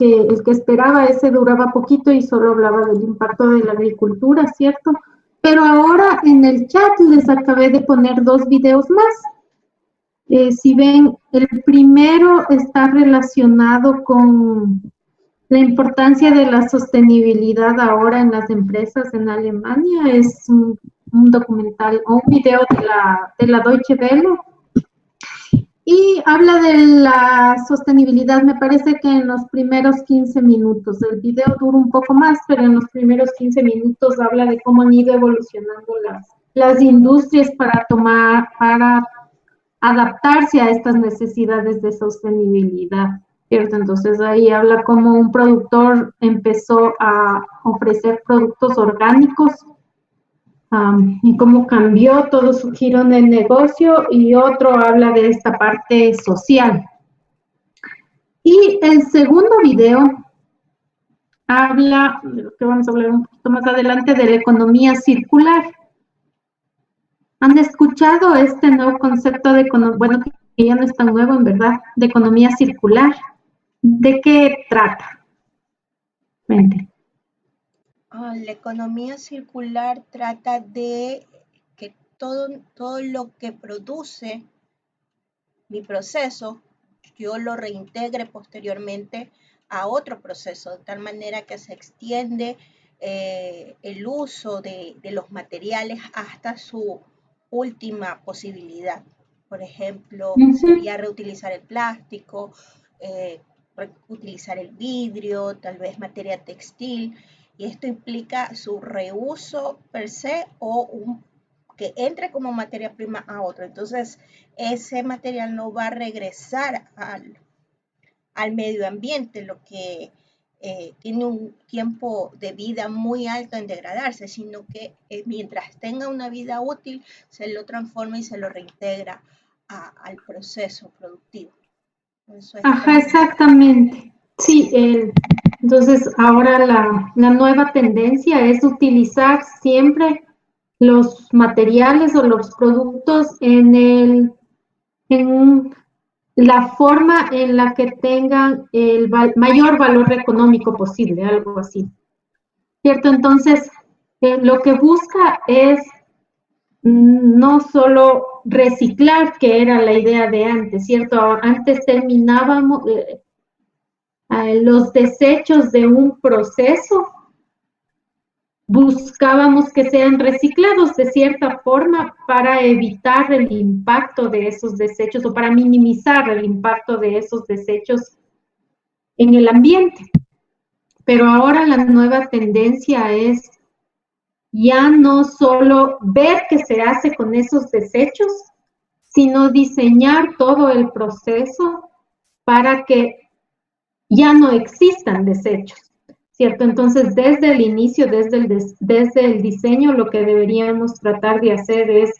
que el que esperaba, ese duraba poquito y solo hablaba del impacto de la agricultura, ¿cierto? Pero ahora en el chat les acabé de poner 2 videos más. Si ven, el primero está relacionado con la importancia de la sostenibilidad ahora en las empresas en Alemania. Es un documental o un video de la Deutsche Welle y habla de la sostenibilidad. Me parece que en los primeros 15 minutos, el video dura un poco más, pero en los primeros 15 minutos habla de cómo han ido evolucionando las industrias para adaptarse a estas necesidades de sostenibilidad, ¿cierto? Entonces ahí habla cómo un productor empezó a ofrecer productos orgánicos y cómo cambió todo su giro en el negocio, y otro habla de esta parte social. Y el segundo video habla, de lo que vamos a hablar un poquito más adelante, de la economía circular. ¿Han escuchado este nuevo concepto de economía? Bueno, que ya no es tan nuevo en verdad, de economía circular. ¿De qué trata? Vente. La economía circular trata de que todo lo que produce mi proceso, yo lo reintegre posteriormente a otro proceso, de tal manera que se extiende el uso de los materiales hasta su última posibilidad. Por ejemplo, sería reutilizar el plástico, utilizar el vidrio, tal vez materia textil, y esto implica su reuso per se o que entre como materia prima a otro. Entonces, ese material no va a regresar al medio ambiente, lo que tiene un tiempo de vida muy alto en degradarse, sino que mientras tenga una vida útil, se lo transforma y se lo reintegra al proceso productivo. Eso es. Ajá, exactamente. Sí, entonces ahora la nueva tendencia es utilizar siempre los materiales o los productos en la forma en la que tengan el mayor valor económico posible, algo así. ¿Cierto? Entonces, lo que busca es no solo reciclar, que era la idea de antes, ¿cierto? Antes terminábamos los desechos de un proceso, buscábamos que sean reciclados de cierta forma para evitar el impacto de esos desechos o para minimizar el impacto de esos desechos en el ambiente. Pero ahora la nueva tendencia es ya no solo ver qué se hace con esos desechos, sino diseñar todo el proceso para que ya no existan desechos, ¿cierto? Entonces, desde el inicio, desde el diseño, lo que deberíamos tratar de hacer es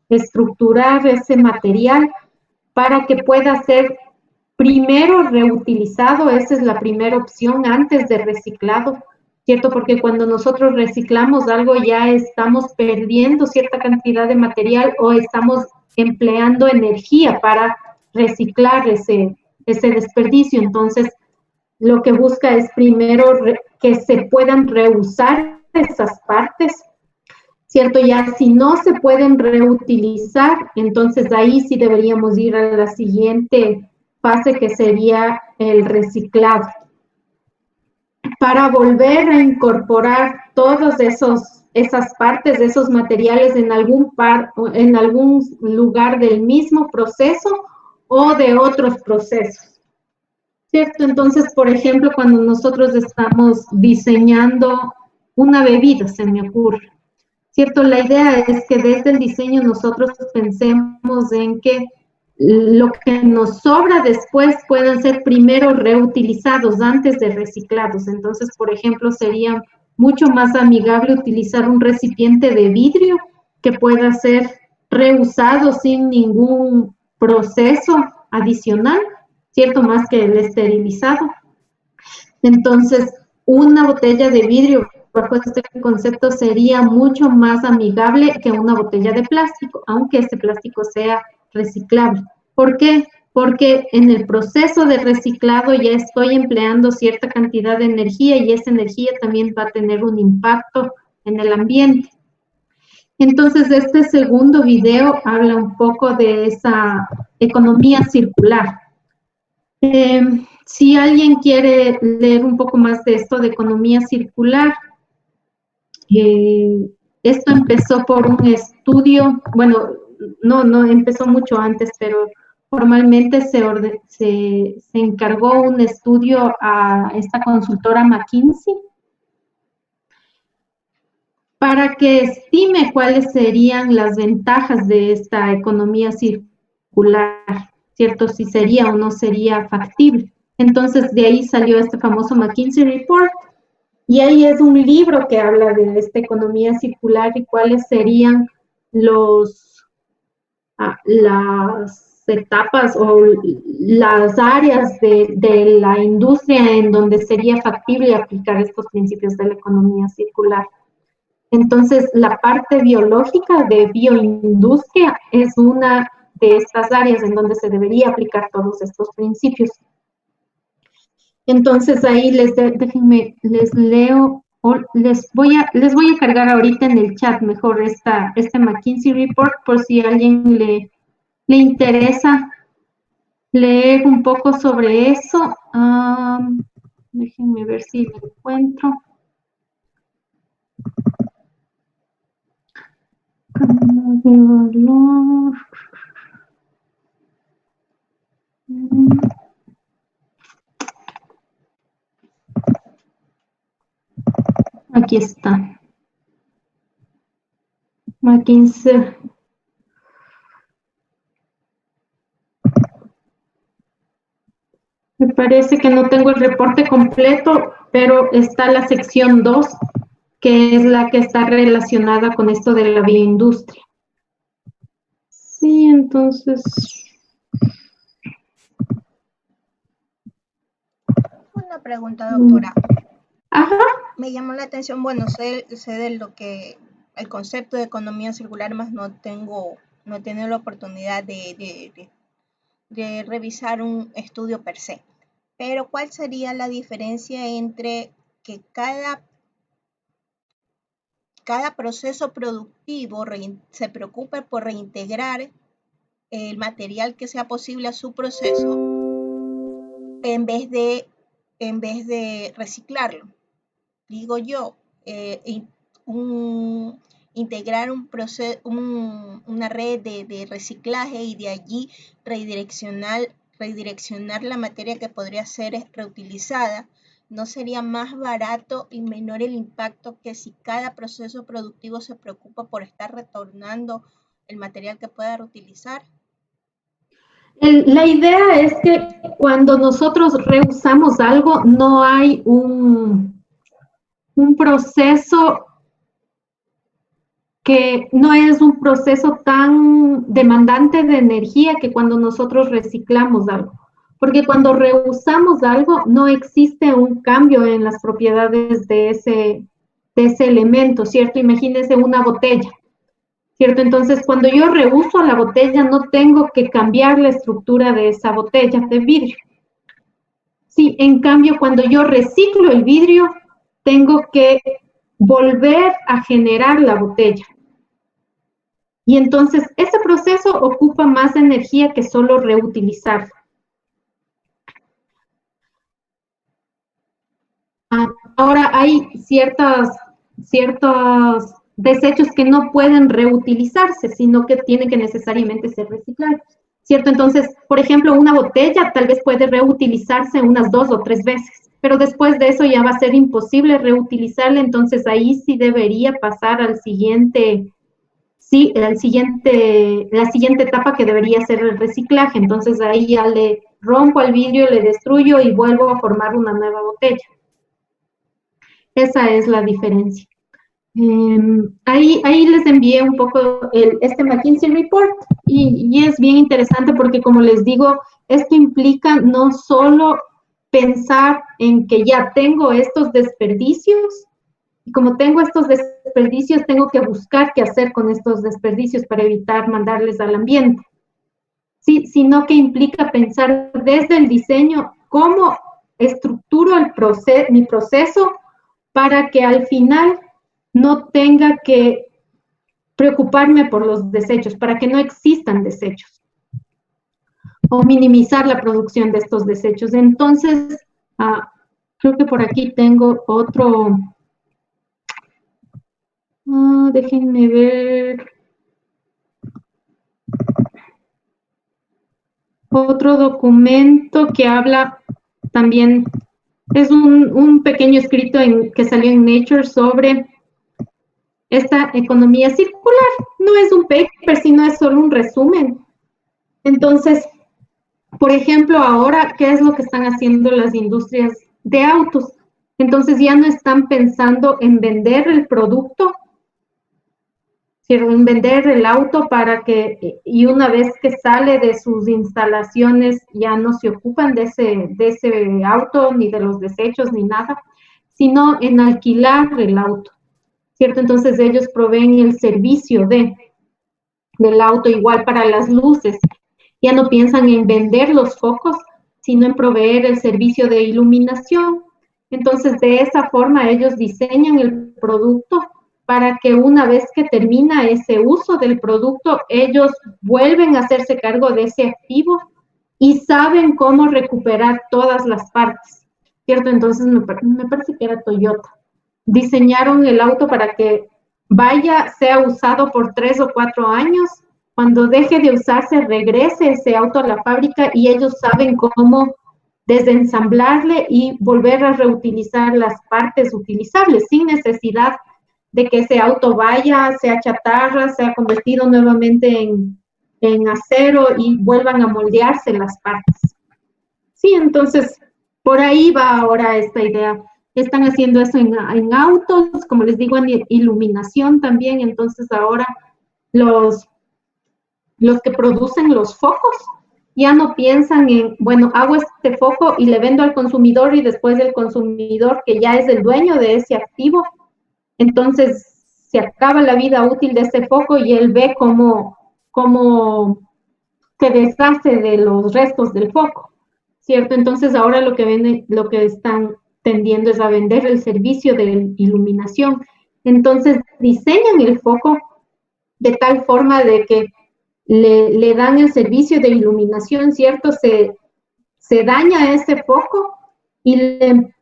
estructurar ese material para que pueda ser primero reutilizado. Esa es la primera opción antes de reciclado, ¿cierto? Porque cuando nosotros reciclamos algo ya estamos perdiendo cierta cantidad de material o estamos empleando energía para reciclar ese desperdicio. Entonces, lo que busca es primero que se puedan reusar esas partes, ¿cierto? Ya si no se pueden reutilizar, entonces ahí sí deberíamos ir a la siguiente fase, que sería el reciclado, para volver a incorporar todas esas partes, esos materiales en algún lugar del mismo proceso o de otros procesos. ¿Cierto? Entonces, por ejemplo, cuando nosotros estamos diseñando una bebida, se me ocurre, ¿cierto? La idea es que desde el diseño nosotros pensemos en que lo que nos sobra después puedan ser primero reutilizados antes de reciclados. Entonces, por ejemplo, sería mucho más amigable utilizar un recipiente de vidrio que pueda ser reusado sin ningún proceso adicional, ¿cierto? Más que el esterilizado. Entonces, una botella de vidrio, bajo este concepto, sería mucho más amigable que una botella de plástico, aunque este plástico sea reciclable. ¿Por qué? porque en el proceso de reciclado ya estoy empleando cierta cantidad de energía y esa energía también va a tener un impacto en el ambiente. Entonces, este segundo video habla un poco de esa economía circular. Si alguien quiere leer un poco más de esto de economía circular, esto empezó por un estudio, bueno, no empezó mucho antes, pero formalmente se encargó un estudio a esta consultora McKinsey para que estime cuáles serían las ventajas de esta economía circular, ¿cierto? Si sería o no sería factible. Entonces, de ahí salió este famoso McKinsey Report, y ahí es un libro que habla de esta economía circular y cuáles serían las etapas o las áreas de la industria en donde sería factible aplicar estos principios de la economía circular. Entonces, la parte biológica de bioindustria es una de estas áreas en donde se debería aplicar todos estos principios. Entonces, ahí déjenme, les leo, o les voy a cargar ahorita en el chat mejor este McKinsey Report por si a alguien le interesa leer un poco sobre eso. Déjenme ver si lo encuentro. Valor. Aquí está. McKinsey. Me parece que no tengo el reporte completo, pero está la sección 2, que es la que está relacionada con esto de la bioindustria. Sí, entonces... Una pregunta, doctora. Ajá. Me llamó la atención, bueno, sé de lo que el concepto de economía circular, más no he tenido la oportunidad de revisar un estudio per se. Pero ¿cuál sería la diferencia entre que cada proceso productivo se preocupe por reintegrar el material que sea posible a su proceso en vez de reciclarlo? Digo yo, integrar una red de reciclaje y de allí redireccionar la materia que podría ser reutilizada, ¿no sería más barato y menor el impacto que si cada proceso productivo se preocupa por estar retornando el material que pueda reutilizar? La idea es que cuando nosotros reusamos algo, no hay un proceso que no es un proceso tan demandante de energía que cuando nosotros reciclamos algo. Porque cuando reusamos algo, no existe un cambio en las propiedades de ese elemento, ¿cierto? Imagínense una botella, ¿cierto? Entonces, cuando yo reuso la botella, no tengo que cambiar la estructura de esa botella de vidrio. Sí, en cambio, cuando yo reciclo el vidrio, tengo que volver a generar la botella. Y entonces, ese proceso ocupa más energía que solo reutilizar. Ahora hay ciertos desechos que no pueden reutilizarse, sino que tienen que necesariamente ser reciclados, ¿cierto? Entonces, por ejemplo, una botella tal vez puede reutilizarse unas 2 o 3 veces, pero después de eso ya va a ser imposible reutilizarla, entonces ahí sí debería pasar al siguiente, la siguiente etapa, que debería ser el reciclaje. Entonces ahí ya le rompo al vidrio, le destruyo y vuelvo a formar una nueva botella. Esa es la diferencia. Ahí les envié un poco este McKinsey Report y es bien interesante porque, como les digo, esto implica no solo pensar en que ya tengo estos desperdicios, y como tengo estos desperdicios, tengo que buscar qué hacer con estos desperdicios para evitar mandarles al ambiente, sí, sino que implica pensar desde el diseño cómo estructuro mi proceso para que al final no tenga que preocuparme por los desechos, para que no existan desechos o minimizar la producción de estos desechos. Entonces, creo que por aquí tengo otro, déjenme ver, otro documento que habla también, es un pequeño escrito que salió en Nature sobre esta economía circular. No es un paper, sino es solo un resumen. Entonces, por ejemplo, ahora, ¿qué es lo que están haciendo las industrias de autos? Entonces ya no están pensando en vender el producto, sino en vender el auto y una vez que sale de sus instalaciones ya no se ocupan de ese auto, ni de los desechos, ni nada, sino en alquilar el auto, ¿cierto? Entonces ellos proveen el servicio del auto, igual para las luces. Ya no piensan en vender los focos, sino en proveer el servicio de iluminación. Entonces, de esa forma, ellos diseñan el producto para que una vez que termina ese uso del producto, ellos vuelven a hacerse cargo de ese activo y saben cómo recuperar todas las partes, ¿cierto? Entonces, me parece que era Toyota. Diseñaron el auto para que sea usado por 3 o 4 años. Cuando deje de usarse, regrese ese auto a la fábrica y ellos saben cómo desensamblarle y volver a reutilizar las partes utilizables sin necesidad de que ese auto sea chatarra, sea convertido nuevamente en acero y vuelvan a moldearse las partes. Sí, entonces, por ahí va ahora esta idea. Están haciendo eso en autos, como les digo, en iluminación también. Entonces, ahora los que producen los focos ya no piensan en, bueno, hago este foco y le vendo al consumidor y después el consumidor, que ya es el dueño de ese activo, entonces se acaba la vida útil de ese foco y él ve cómo se deshace de los restos del foco, ¿cierto? Entonces ahora lo que están tendiendo es a vender el servicio de iluminación. Entonces diseñan el foco de tal forma de que le dan el servicio de iluminación, ¿cierto? Se daña ese foco y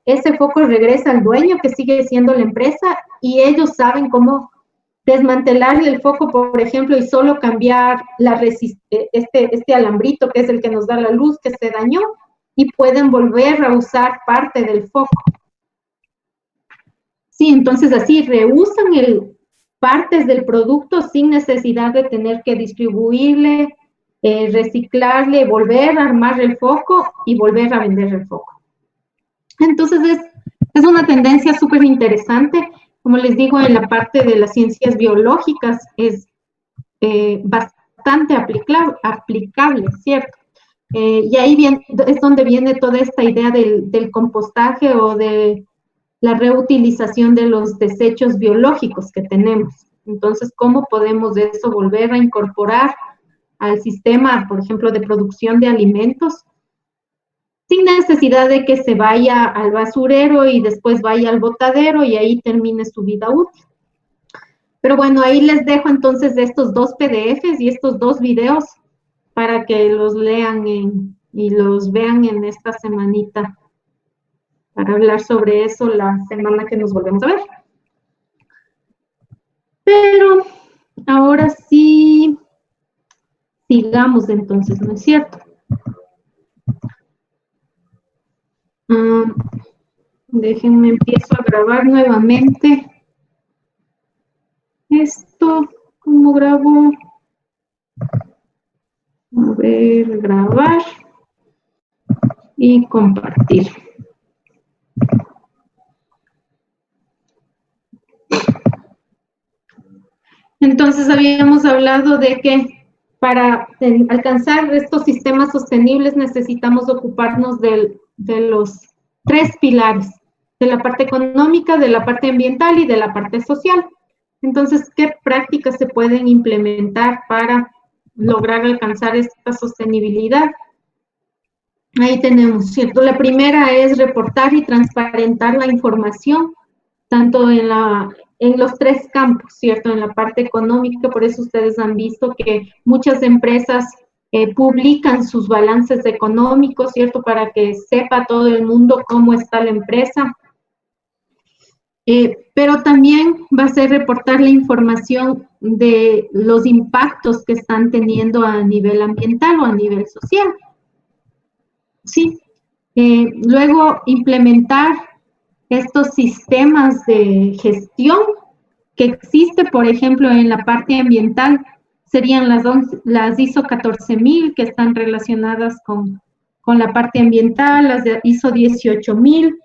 ese foco regresa al dueño, que sigue siendo la empresa, y ellos saben cómo desmantelarle el foco, por ejemplo, y solo cambiar este alambrito, que es el que nos da la luz, que se dañó, y pueden volver a usar parte del foco. Sí, entonces así reusan partes del producto sin necesidad de tener que distribuirle, reciclarle, volver a armar el foco y volver a vender el foco. Entonces es una tendencia súper interesante. Como les digo, en la parte de las ciencias biológicas es bastante aplicable, ¿cierto? Y ahí es donde viene toda esta idea del compostaje o de la reutilización de los desechos biológicos que tenemos. Entonces, ¿cómo podemos de eso volver a incorporar al sistema, por ejemplo, de producción de alimentos, sin necesidad de que se vaya al basurero y después vaya al botadero y ahí termine su vida útil? Pero bueno, ahí les dejo entonces estos 2 PDFs y estos 2 videos para que los lean y los vean en esta semanita, para hablar sobre eso la semana que nos volvemos a ver. Pero ahora sí, sigamos entonces, ¿no es cierto? Déjenme, empiezo a grabar nuevamente. Esto, ¿cómo grabo? A ver, grabar y compartir. Entonces habíamos hablado de que para alcanzar estos sistemas sostenibles necesitamos ocuparnos de los 3 pilares, de la parte económica, de la parte ambiental y de la parte social. Entonces, ¿qué prácticas se pueden implementar para lograr alcanzar esta sostenibilidad. Ahí tenemos, ¿cierto? La primera es reportar y transparentar la información, tanto en los tres campos, ¿cierto? En la parte económica, por eso ustedes han visto que muchas empresas publican sus balances económicos, ¿cierto? Para que sepa todo el mundo cómo está la empresa. Pero también va a ser reportar la información de los impactos que están teniendo a nivel ambiental o a nivel social. Sí. Luego, implementar estos sistemas de gestión que existe, por ejemplo, en la parte ambiental, serían las ISO 14000 que están relacionadas con la parte ambiental, las de ISO 18000,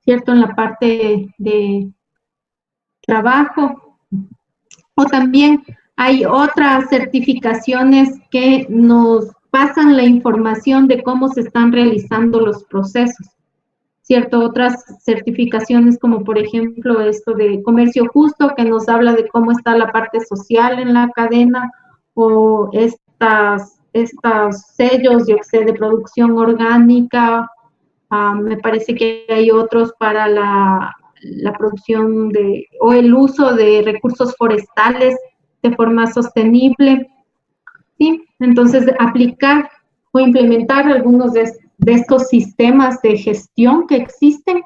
¿cierto? En la parte de trabajo. O también hay otras certificaciones que nos pasan la información de cómo se están realizando los procesos, ¿cierto? Otras certificaciones como por ejemplo esto de comercio justo que nos habla de cómo está la parte social en la cadena, o estos sellos, yo que sé, de producción orgánica. Me parece que hay otros para la producción o el uso de recursos forestales de forma sostenible, ¿sí? Entonces, aplicar o implementar algunos de estos sistemas de gestión que existen.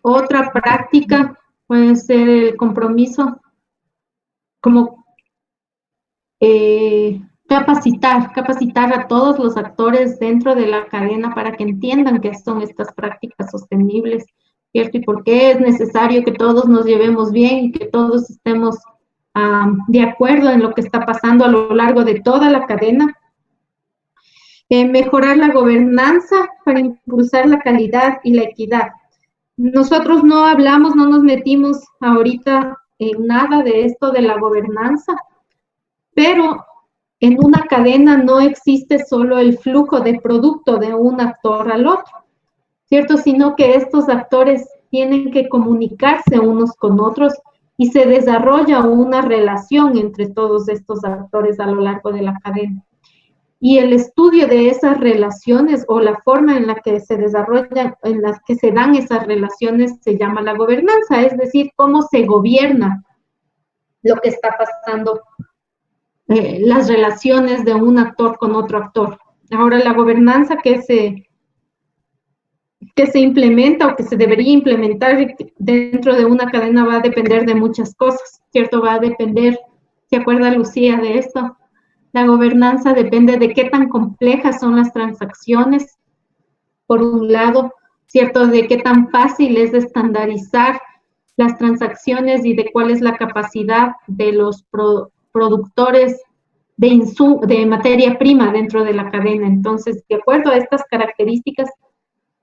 Otra práctica puede ser el compromiso como capacitar a todos los actores dentro de la cadena para que entiendan qué son estas prácticas sostenibles, ¿cierto? Y por qué es necesario que todos nos llevemos bien y que todos estemos de acuerdo en lo que está pasando a lo largo de toda la cadena. Mejorar la gobernanza para impulsar la calidad y la equidad. Nosotros no nos metimos ahorita en nada de esto de la gobernanza, pero en una cadena no existe solo el flujo de producto de un actor al otro, ¿cierto? Sino que estos actores tienen que comunicarse unos con otros y se desarrolla una relación entre todos estos actores a lo largo de la cadena. Y el estudio de esas relaciones o la forma en la que se desarrollan, en la que se dan esas relaciones, se llama la gobernanza, es decir, cómo se gobierna lo que está pasando, las relaciones de un actor con otro actor. Ahora, la gobernanza que se implementa o que se debería implementar dentro de una cadena va a depender de muchas cosas, ¿cierto? Va a depender, ¿se acuerda Lucía de esto? La gobernanza depende de qué tan complejas son las transacciones, por un lado, ¿cierto? De qué tan fácil es estandarizar las transacciones y de cuál es la capacidad de los productores de materia prima dentro de la cadena. Entonces, de acuerdo a estas características,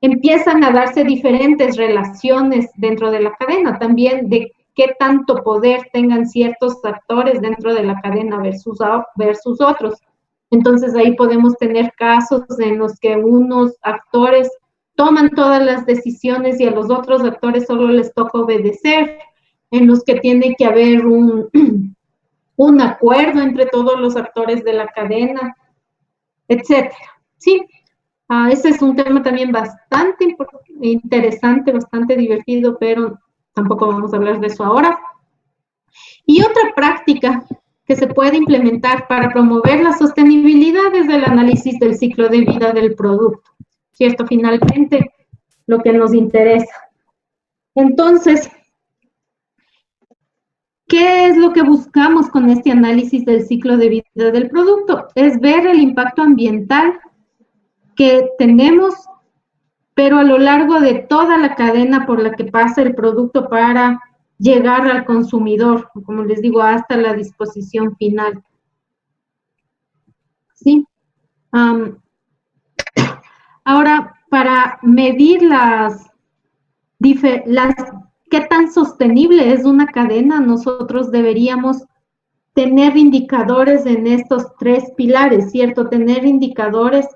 empiezan a darse diferentes relaciones dentro de la cadena, también de qué tanto poder tengan ciertos actores dentro de la cadena versus otros. Entonces ahí podemos tener casos en los que unos actores toman todas las decisiones y a los otros actores solo les toca obedecer, en los que tiene que haber un acuerdo entre todos los actores de la cadena, etcétera. Sí. Ese es un tema también bastante interesante, bastante divertido, pero tampoco vamos a hablar de eso ahora. Y otra práctica que se puede implementar para promover la sostenibilidad es el análisis del ciclo de vida del producto, ¿cierto? Finalmente, lo que nos interesa. Entonces, ¿qué es lo que buscamos con este análisis del ciclo de vida del producto? Es ver el impacto ambiental que tenemos, pero a lo largo de toda la cadena por la que pasa el producto para llegar al consumidor, como les digo, hasta la disposición final. ¿Sí? Ahora, para medir qué tan sostenible es una cadena, nosotros deberíamos tener indicadores en estos tres pilares, ¿cierto? Tener indicadores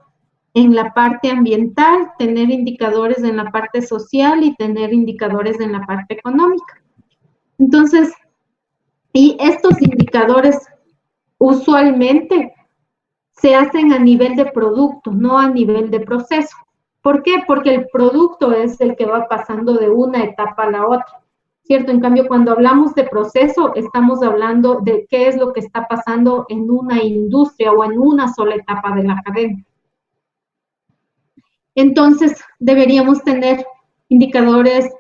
en la parte ambiental, tener indicadores en la parte social y tener indicadores en la parte económica. Entonces, y estos indicadores usualmente se hacen a nivel de producto, no a nivel de proceso. ¿Por qué? Porque el producto es el que va pasando de una etapa a la otra, ¿cierto? En cambio, cuando hablamos de proceso, estamos hablando de qué es lo que está pasando en una industria o en una sola etapa de la cadena. Entonces, deberíamos tener indicadores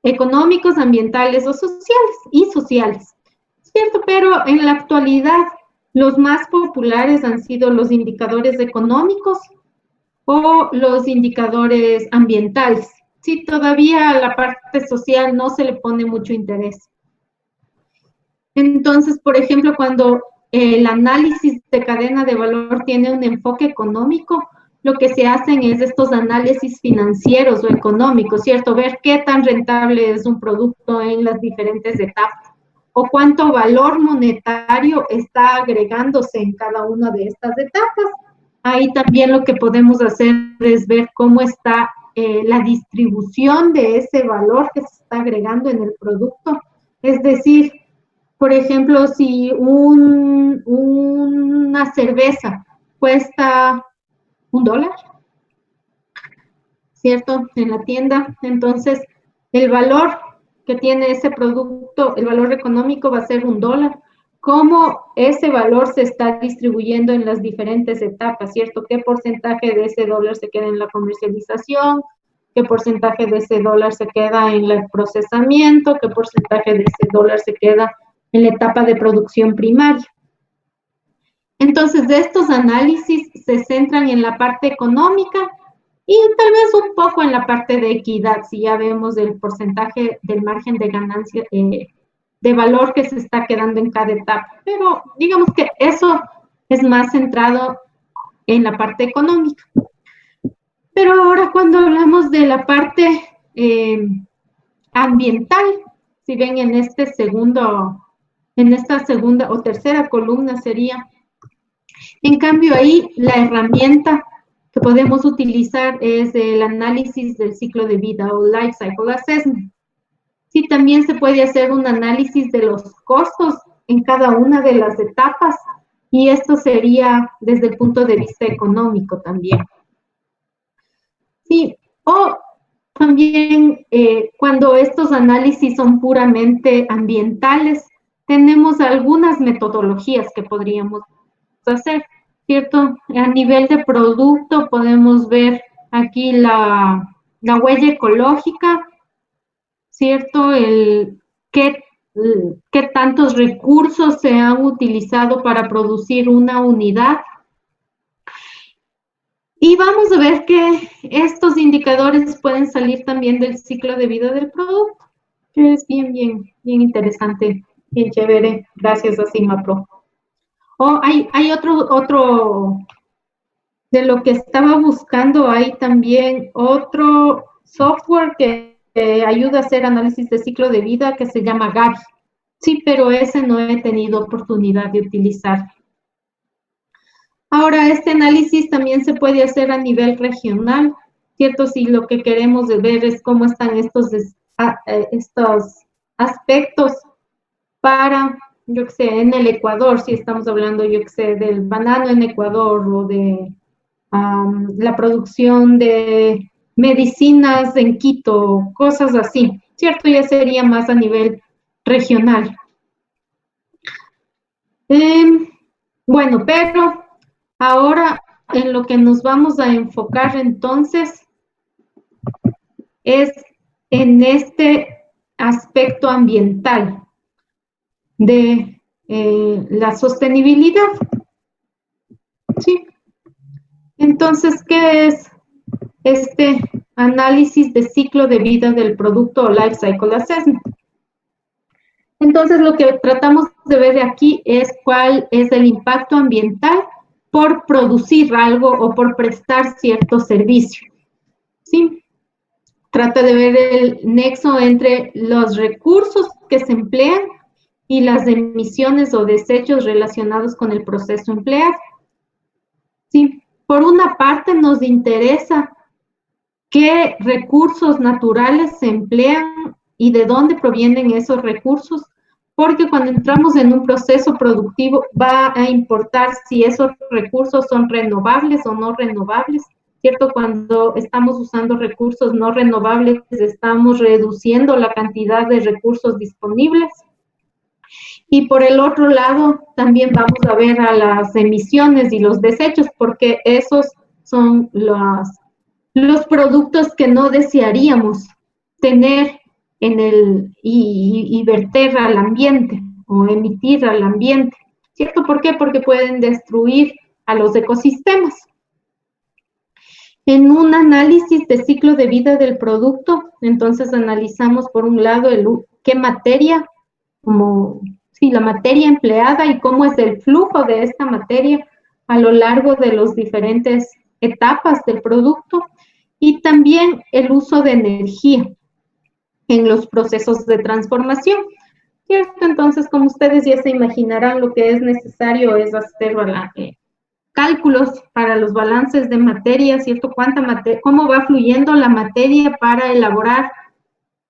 económicos, ambientales o sociales, ¿cierto? Pero en la actualidad, los más populares han sido los indicadores económicos o los indicadores ambientales. Sí, todavía a la parte social no se le pone mucho interés. Entonces, por ejemplo, cuando el análisis de cadena de valor tiene un enfoque económico, lo que se hacen es estos análisis financieros o económicos, ¿cierto? Ver qué tan rentable es un producto en las diferentes etapas o cuánto valor monetario está agregándose en cada una de estas etapas. Ahí también lo que podemos hacer es ver cómo está la distribución de ese valor que se está agregando en el producto. Es decir, por ejemplo, si una cerveza cuesta $1, ¿cierto? En la tienda, entonces el valor que tiene ese producto, el valor económico va a ser $1. ¿Cómo ese valor se está distribuyendo en las diferentes etapas, ¿cierto? ¿Qué porcentaje de ese dólar se queda en la comercialización? ¿Qué porcentaje de ese dólar se queda en el procesamiento? ¿Qué porcentaje de ese dólar se queda en la etapa de producción primaria? Entonces, de estos análisis se centran en la parte económica y tal vez un poco en la parte de equidad, si ya vemos el porcentaje del margen de ganancia, de valor que se está quedando en cada etapa. Pero digamos que eso es más centrado en la parte económica. Pero ahora cuando hablamos de la parte ambiental, si ven en esta segunda o tercera columna sería, en cambio ahí la herramienta que podemos utilizar es el análisis del ciclo de vida o Life Cycle Assessment. Sí, también se puede hacer un análisis de los costos en cada una de las etapas y esto sería desde el punto de vista económico también. Sí, o también cuando estos análisis son puramente ambientales, tenemos algunas metodologías que podríamos hacer, ¿cierto? A nivel de producto podemos ver aquí la huella ecológica, ¿cierto? Qué tantos recursos se han utilizado para producir una unidad. Y vamos a ver que estos indicadores pueden salir también del ciclo de vida del producto, que es bien interesante, bien chévere, gracias a CIMAPRO. Hay otro, de lo que estaba buscando, hay también otro software que ayuda a hacer análisis de ciclo de vida que se llama Gavi. Sí, pero ese no he tenido oportunidad de utilizar. Ahora, este análisis también se puede hacer a nivel regional, ¿cierto? Si lo que queremos ver es cómo están estos aspectos para, yo qué sé, en el Ecuador, si estamos hablando, yo qué sé, del banano en Ecuador o de la producción de medicinas en Quito, cosas así, ¿cierto? Ya sería más a nivel regional. Bueno, pero ahora en lo que nos vamos a enfocar entonces es en este aspecto ambiental de la sostenibilidad. ¿Sí? Entonces, ¿qué es este análisis de ciclo de vida del producto o Life Cycle Assessment? Entonces, lo que tratamos de ver aquí es cuál es el impacto ambiental por producir algo o por prestar cierto servicio. ¿Sí? Trata de ver el nexo entre los recursos que se emplean y las emisiones o desechos relacionados con el proceso empleado. ¿Sí? Por una parte, nos interesa qué recursos naturales se emplean y de dónde provienen esos recursos. porque cuando entramos en un proceso productivo va a importar si esos recursos son renovables o no renovables, ¿cierto? Cuando estamos usando recursos no renovables, estamos reduciendo la cantidad de recursos disponibles. Y por el otro lado, también vamos a ver a las emisiones y los desechos, porque esos son los productos que no desearíamos tener y verter al ambiente o emitir al ambiente. ¿Cierto? ¿Por qué? Porque pueden destruir a los ecosistemas. En un análisis de ciclo de vida del producto, entonces analizamos por un lado qué materia, la materia empleada y cómo es el flujo de esta materia a lo largo de las diferentes etapas del producto, y también el uso de energía en los procesos de transformación, ¿cierto? Entonces, como ustedes ya se imaginarán, lo que es necesario es hacer cálculos para los balances de materia, ¿cierto? Cómo va fluyendo la materia para elaborar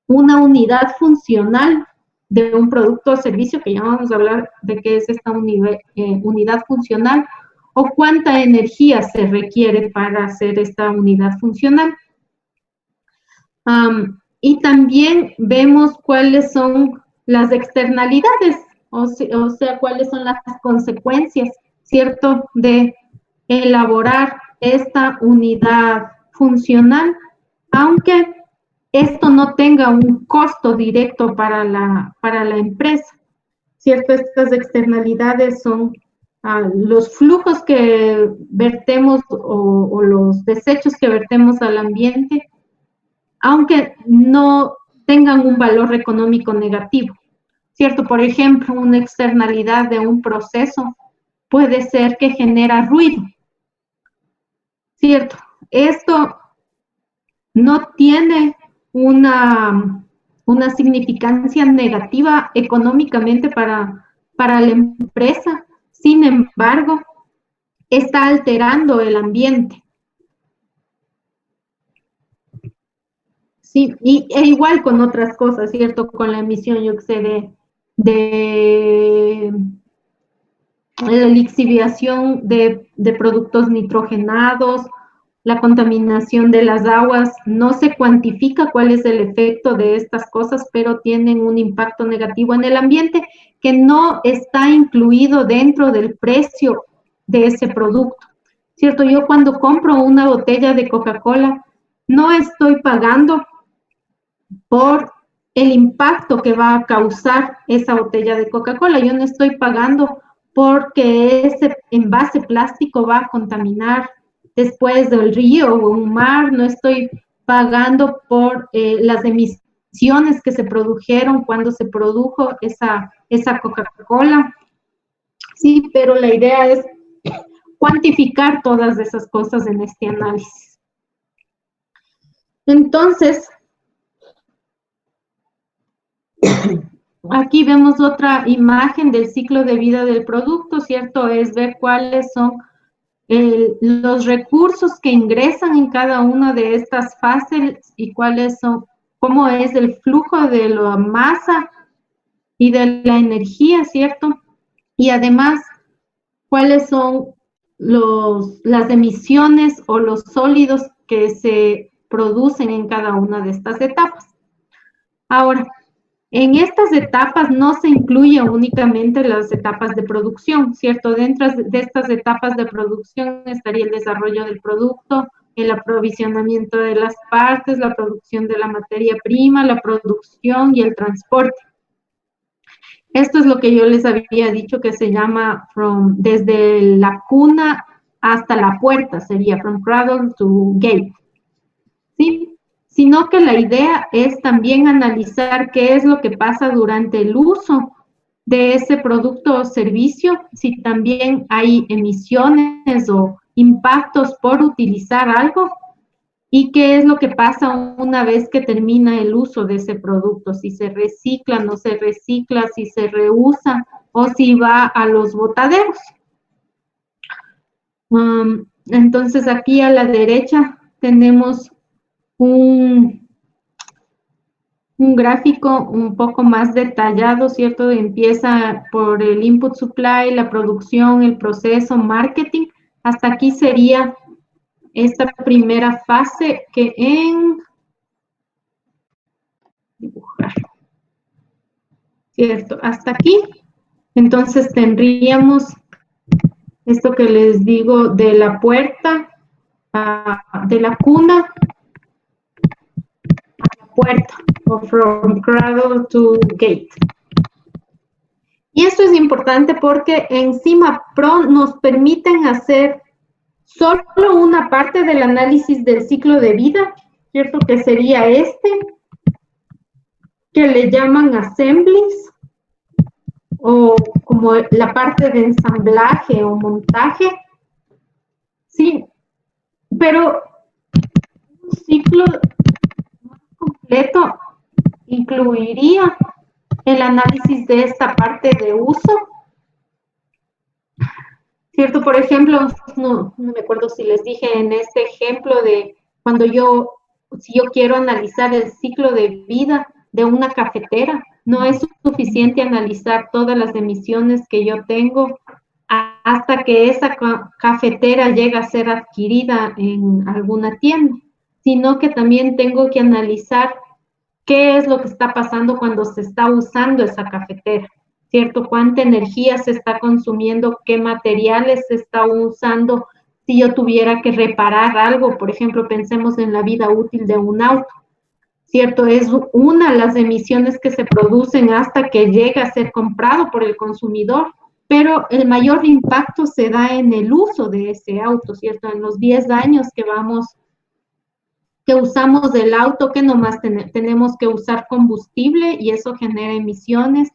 una unidad funcional de un producto o servicio, que ya vamos a hablar de qué es esta unidad funcional, o cuánta energía se requiere para hacer esta unidad funcional. Y también vemos cuáles son las externalidades, o sea, cuáles son las consecuencias, ¿cierto?, de elaborar esta unidad funcional, aunque esto no tenga un costo directo para la empresa, ¿cierto? Estas externalidades son los flujos que vertemos o los desechos que vertemos al ambiente, aunque no tengan un valor económico negativo, ¿cierto? Por ejemplo, una externalidad de un proceso puede ser que genera ruido, ¿cierto? Esto no tiene una significancia negativa económicamente para la empresa, sin embargo, está alterando el ambiente. Sí, e igual con otras cosas, ¿cierto? Con la emisión, yo que sé, de la lixiviación de productos nitrogenados, la contaminación de las aguas. No se cuantifica cuál es el efecto de estas cosas, pero tienen un impacto negativo en el ambiente que no está incluido dentro del precio de ese producto, ¿cierto? Yo cuando compro una botella de Coca-Cola, no estoy pagando por el impacto que va a causar esa botella de Coca-Cola. Yo no estoy pagando porque ese envase plástico va a contaminar después del río o un mar, no estoy pagando por las emisiones que se produjeron cuando se produjo esa Coca-Cola. Sí, pero la idea es cuantificar todas esas cosas en este análisis. Entonces, aquí vemos otra imagen del ciclo de vida del producto, ¿cierto? Es ver cuáles son los recursos que ingresan en cada una de estas fases y cuáles son, cómo es el flujo de la masa y de la energía, ¿cierto? Y además, cuáles son las emisiones o los sólidos que se producen en cada una de estas etapas. Ahora, en estas etapas no se incluyen únicamente las etapas de producción, ¿cierto? Dentro de estas etapas de producción estaría el desarrollo del producto, el aprovisionamiento de las partes, la producción de la materia prima, la producción y el transporte. Esto es lo que yo les había dicho que se llama desde la cuna hasta la puerta, sería from cradle to gate, ¿sí? Sino que la idea es también analizar qué es lo que pasa durante el uso de ese producto o servicio, si también hay emisiones o impactos por utilizar algo, y qué es lo que pasa una vez que termina el uso de ese producto, si se recicla, no se recicla, si se reusa o si va a los botaderos. Entonces aquí a la derecha tenemos un gráfico un poco más detallado, ¿cierto? Empieza por el input supply, la producción, el proceso, marketing. Hasta aquí sería esta primera fase que en dibujar, ¿cierto? Hasta aquí. Entonces tendríamos esto que les digo de la puerta, de la cuna a la puerta, o from cradle to gate. Y esto es importante porque en CIMAPRO nos permiten hacer solo una parte del análisis del ciclo de vida, ¿cierto? Que sería este, que le llaman assemblies, o como la parte de ensamblaje o montaje, sí, pero un ciclo más completo incluiría el análisis de esta parte de uso, ¿cierto? Por ejemplo, no me acuerdo si les dije en este ejemplo de cuando si yo quiero analizar el ciclo de vida de una cafetera, no es suficiente analizar todas las emisiones que yo tengo hasta que esa cafetera llega a ser adquirida en alguna tienda, sino que también tengo que analizar qué es lo que está pasando cuando se está usando esa cafetera, ¿cierto? Cuánta energía se está consumiendo, qué materiales se está usando. Si yo tuviera que reparar algo, por ejemplo, pensemos en la vida útil de un auto, ¿cierto? Es una de las emisiones que se producen hasta que llega a ser comprado por el consumidor, pero el mayor impacto se da en el uso de ese auto, ¿cierto? En los 10 años que usamos del auto, que nomás tenemos que usar combustible y eso genera emisiones.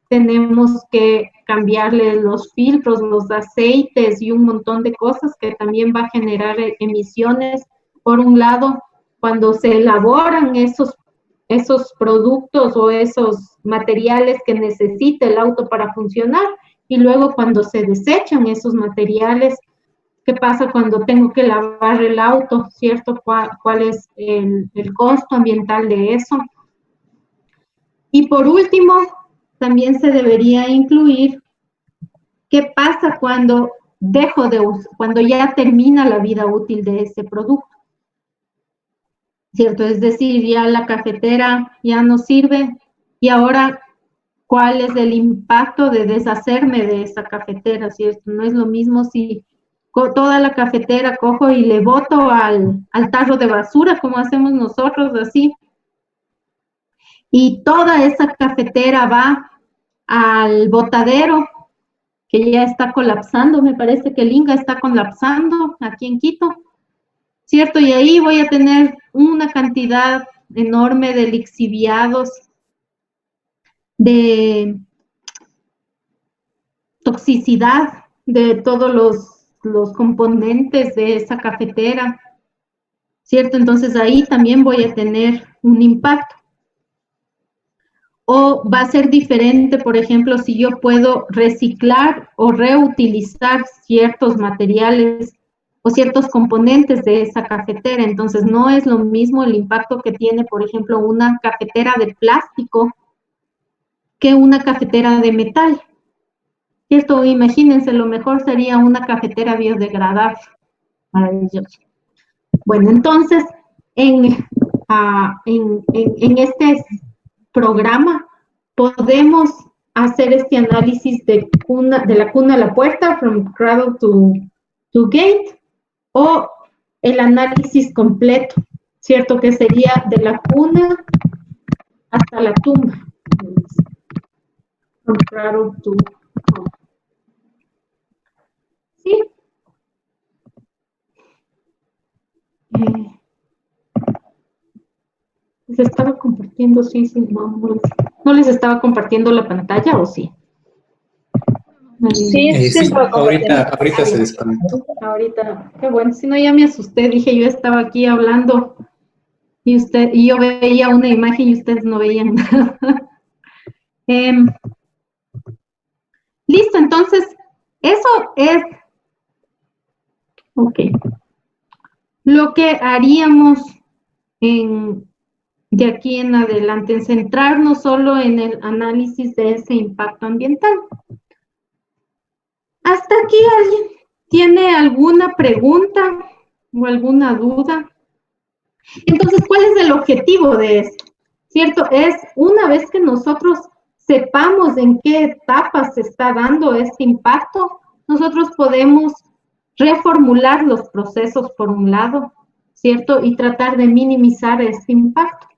Tenemos que cambiarle los filtros, los aceites y un montón de cosas que también va a generar emisiones. Por un lado, cuando se elaboran esos productos o esos materiales que necesita el auto para funcionar, y luego cuando se desechan esos materiales, ¿qué pasa cuando tengo que lavar el auto? ¿Cierto? ¿Cuál es el costo ambiental de eso? Y por último, también se debería incluir qué pasa cuando dejo de usar, cuando ya termina la vida útil de ese producto. ¿Cierto? Es decir, ya la cafetera ya no sirve y ahora, ¿cuál es el impacto de deshacerme de esa cafetera? ¿Cierto? No es lo mismo si toda la cafetera cojo y le boto al tarro de basura, como hacemos nosotros, así. Y toda esa cafetera va al botadero, que ya está colapsando, me parece que el Inga está colapsando aquí en Quito, ¿cierto? Y ahí voy a tener una cantidad enorme de lixiviados, de toxicidad de todos los componentes de esa cafetera, ¿cierto? Entonces ahí también voy a tener un impacto. O va a ser diferente, por ejemplo, si yo puedo reciclar o reutilizar ciertos materiales o ciertos componentes de esa cafetera. Entonces no es lo mismo el impacto que tiene, por ejemplo, una cafetera de plástico que una cafetera de metal. ¿Cierto? Imagínense, lo mejor sería una cafetera biodegradable. Maravilloso. Bueno, entonces, en este programa podemos hacer este análisis de la cuna a la puerta, from cradle to gate, o el análisis completo, ¿cierto? Que sería de la cuna hasta la tumba. From cradle to home. ¿Sí? Les estaba compartiendo, sí, no les estaba compartiendo la pantalla, ¿o sí? Sí, Sí, ahorita se desconectó. Ahorita, qué bueno, si no ya me asusté, dije yo estaba aquí hablando y yo veía una imagen y ustedes no veían nada. Listo, entonces, eso es, ok, lo que haríamos en de aquí en adelante, en centrarnos solo en el análisis de ese impacto ambiental. ¿Hasta aquí alguien tiene alguna pregunta o alguna duda? Entonces, ¿cuál es el objetivo de esto? ¿Cierto? Es una vez que nosotros sepamos en qué etapa se está dando este impacto, nosotros podemos reformular los procesos por un lado, ¿cierto? Y tratar de minimizar este impacto.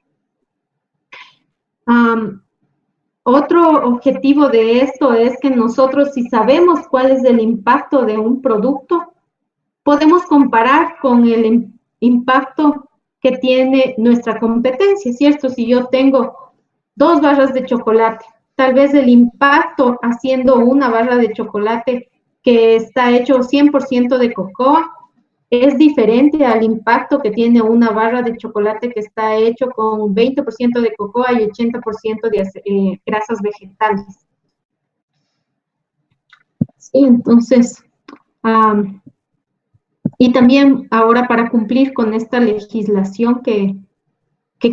Otro objetivo de esto es que nosotros, si sabemos cuál es el impacto de un producto, podemos comparar con el impacto que tiene nuestra competencia, ¿cierto? Si yo tengo 2 barras de chocolate, tal vez el impacto haciendo una barra de chocolate que está hecho 100% de cocoa es diferente al impacto que tiene una barra de chocolate que está hecho con 20% de cocoa y 80% de grasas vegetales. Sí, entonces, y también ahora para cumplir con esta legislación que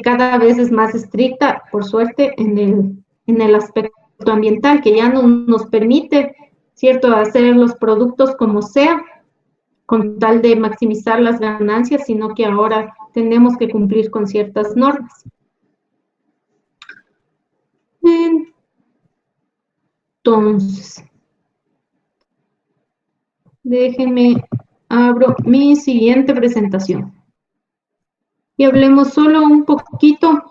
cada vez es más estricta, por suerte, en el aspecto ambiental, que ya no nos permite, ¿cierto?, hacer los productos como sea, con tal de maximizar las ganancias, sino que ahora tenemos que cumplir con ciertas normas. Entonces, déjenme, abro mi siguiente presentación. Y hablemos solo un poquito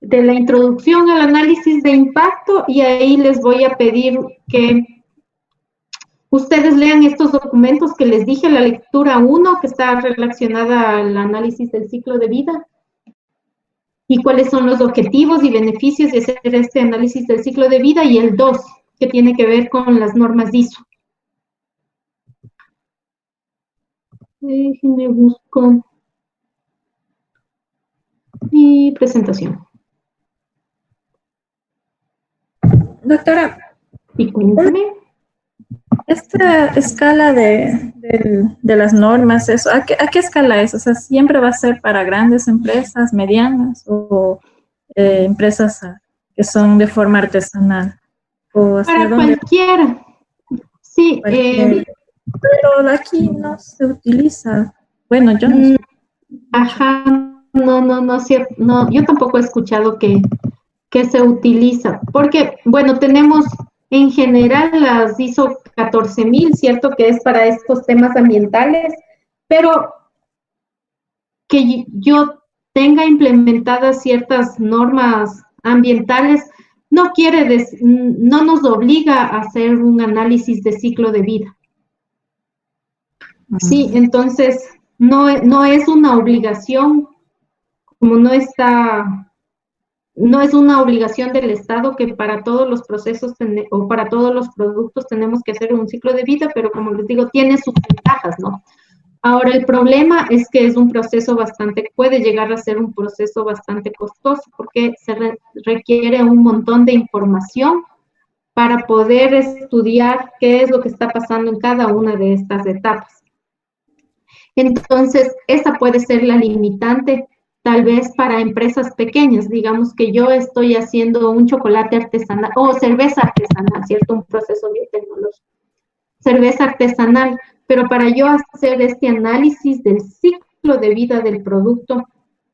de la introducción al análisis de impacto, y ahí les voy a pedir que ustedes lean estos documentos que les dije, la lectura 1, que está relacionada al análisis del ciclo de vida, y cuáles son los objetivos y beneficios de hacer este análisis del ciclo de vida, y el 2, que tiene que ver con las normas ISO. Déjenme busco mi presentación. Doctora, Y cuéntame. esta escala de las normas, eso, ¿a qué escala es? O sea, ¿siempre va a ser para grandes empresas, medianas o empresas que son de forma artesanal? ¿O hacia Para dónde? cualquiera. Sí. Pero aquí no se utiliza. Bueno, yo no. Ajá, no, yo tampoco he escuchado que se utiliza, porque, bueno, tenemos en general las ISO 14000, ¿cierto? Que es para estos temas ambientales, pero que yo tenga implementadas ciertas normas ambientales no nos obliga a hacer un análisis de ciclo de vida. Sí, entonces no es una obligación, como no es una obligación del Estado que para todos los procesos o para todos los productos tenemos que hacer un ciclo de vida, pero como les digo, tiene sus ventajas, ¿no? Ahora, el problema es que es un proceso puede llegar a ser un proceso bastante costoso, porque se requiere un montón de información para poder estudiar qué es lo que está pasando en cada una de estas etapas. Entonces, esa puede ser la limitante, tal vez para empresas pequeñas. Digamos que yo estoy haciendo un chocolate artesanal o cerveza artesanal, ¿cierto? Un proceso biotecnológico. Cerveza artesanal, pero para yo hacer este análisis del ciclo de vida del producto,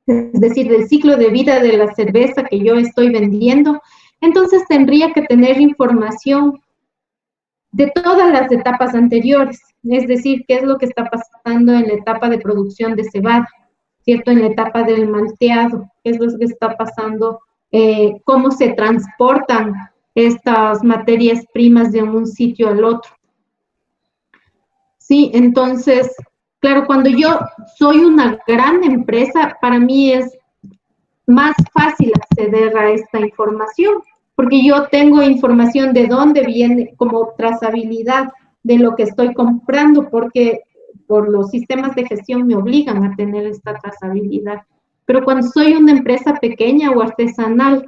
es decir, del ciclo de vida de la cerveza que yo estoy vendiendo, entonces tendría que tener información de todas las etapas anteriores, es decir, qué es lo que está pasando en la etapa de producción de cebada, ¿cierto? En la etapa del malteado, qué es lo que está pasando, cómo se transportan estas materias primas de un sitio al otro. Sí, entonces, claro, cuando yo soy una gran empresa, para mí es más fácil acceder a esta información, porque yo tengo información de dónde viene, como trazabilidad de lo que estoy comprando, porque por los sistemas de gestión me obligan a tener esta trazabilidad. Pero cuando soy una empresa pequeña o artesanal,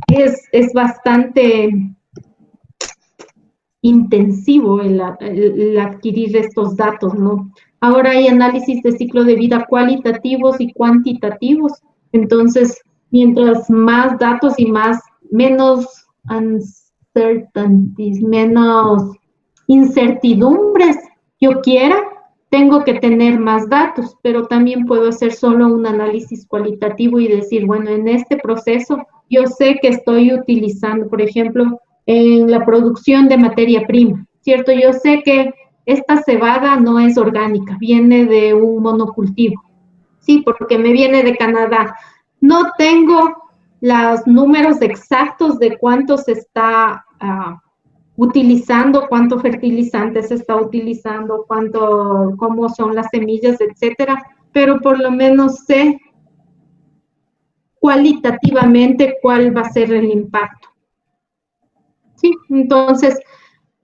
es bastante intensivo el adquirir estos datos, ¿no? Ahora hay análisis de ciclo de vida cualitativos y cuantitativos. Entonces, mientras más datos y menos uncertainties, menos incertidumbres yo quiera, tengo que tener más datos, pero también puedo hacer solo un análisis cualitativo y decir, bueno, en este proceso yo sé que estoy utilizando, por ejemplo, en la producción de materia prima, ¿cierto? Yo sé que esta cebada no es orgánica, viene de un monocultivo, sí, porque me viene de Canadá. No tengo los números exactos de cuánto se está utilizando, cuánto fertilizante se está utilizando, cómo son las semillas, etcétera, pero por lo menos sé cualitativamente cuál va a ser el impacto. Sí, entonces